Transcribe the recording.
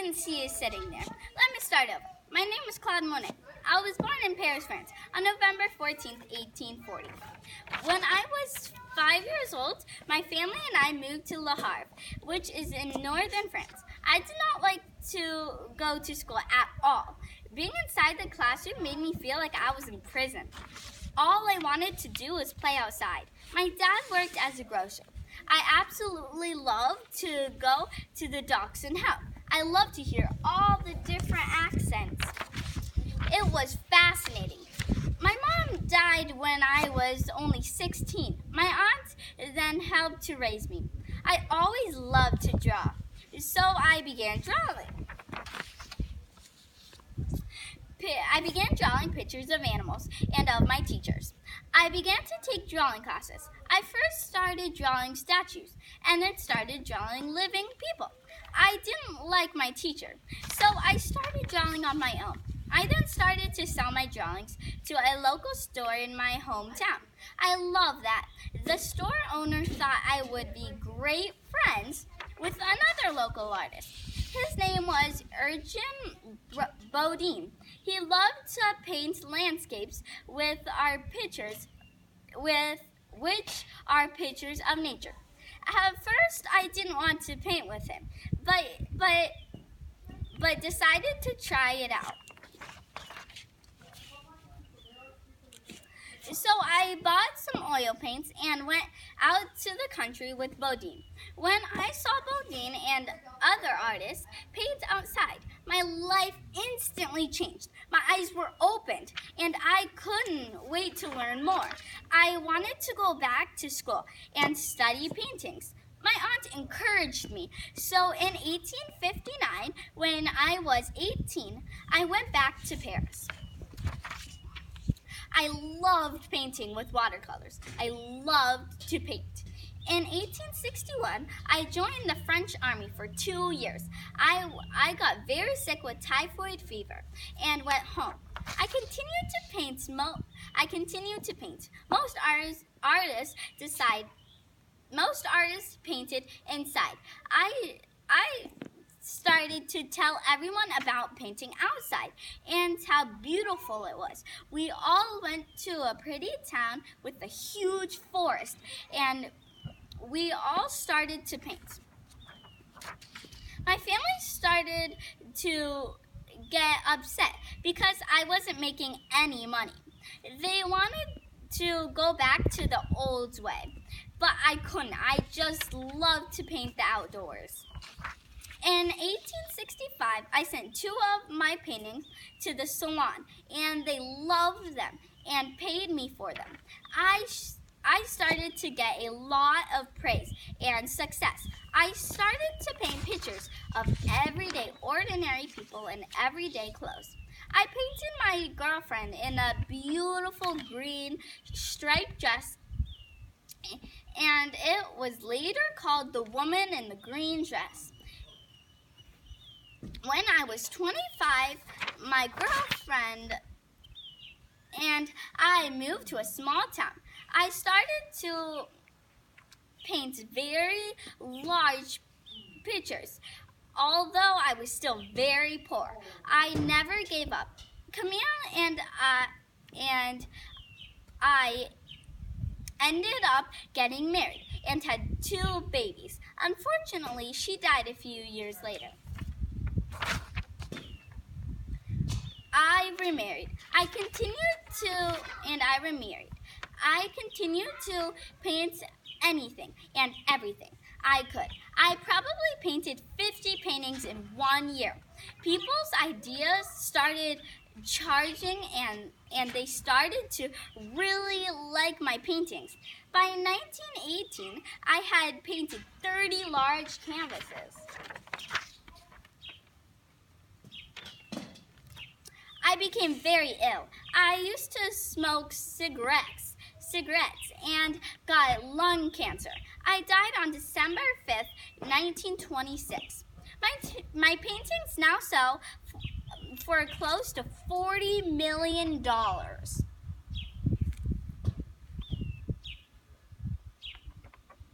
can see you sitting there. Let me start over. My name is Claude Monet. I was born in Paris, France on November 14th, 1840. When I was 5 years old, my family and I moved to Le Havre, which is in northern France. I did not like to go to school at all. Being inside the classroom made me feel like I was in prison. All I wanted to do was play outside. My dad worked as a grocer. I absolutely loved to go to the docks and help. I loved to hear all the different accents. It was fascinating. My mom died when I was only 16. My aunt then helped to raise me. I always loved to draw, so I began drawing. I began drawing pictures of animals and of my teachers. I began to take drawing classes. I first started drawing statues and then started drawing living people. I didn't like my teacher, so I started drawing on my own. I then started to sell my drawings to a local store in my hometown. I love that. The store owner thought I would be great friends with another local artist. His name was Urgin Bodine. He loved to paint landscapes which are pictures of nature. At first, I didn't want to paint with him, but decided to try it out. So I bought some oil paints and went out to the country with Bodine. When I saw Bodine and other artists paint outside, my life instantly changed. My eyes were opened and I couldn't wait to learn more. I wanted to go back to school and study paintings. My aunt encouraged me. So in 1859, when I was 18, I went back to Paris. I loved painting with watercolors. I loved to paint. In 1861, I joined the French army for 2 years. I got very sick with typhoid fever and went home. I continued to paint. Most artists painted inside. I started to tell everyone about painting outside and how beautiful it was. We all went to a pretty town with a huge forest and we all started to paint. My family started to get upset because I wasn't making any money. They wanted to go back to the old way, but I couldn't. I just loved to paint the outdoors. In 1865, I sent 2 of my paintings to the salon, and they loved them and paid me for them. I started to get a lot of praise and success. I started to paint pictures of everyday, ordinary people in everyday clothes. I painted my girlfriend in a beautiful green striped dress, and it was later called The Woman in the Green Dress. When I was 25, my girlfriend and I moved to a small town. I started to paint very large pictures. Although I was still very poor, I never gave up. Camille and I ended up getting married and had 2 babies. Unfortunately, she died a few years later. I remarried. I continued to paint anything and everything I could. I probably painted 50 paintings in 1 year. People's ideas started charging and they started to really like my paintings. By 1918, I had painted 30 large canvases. I became very ill. I used to smoke cigarettes and got lung cancer. I died on December 5th, 1926. My paintings now sell for close to $40 million.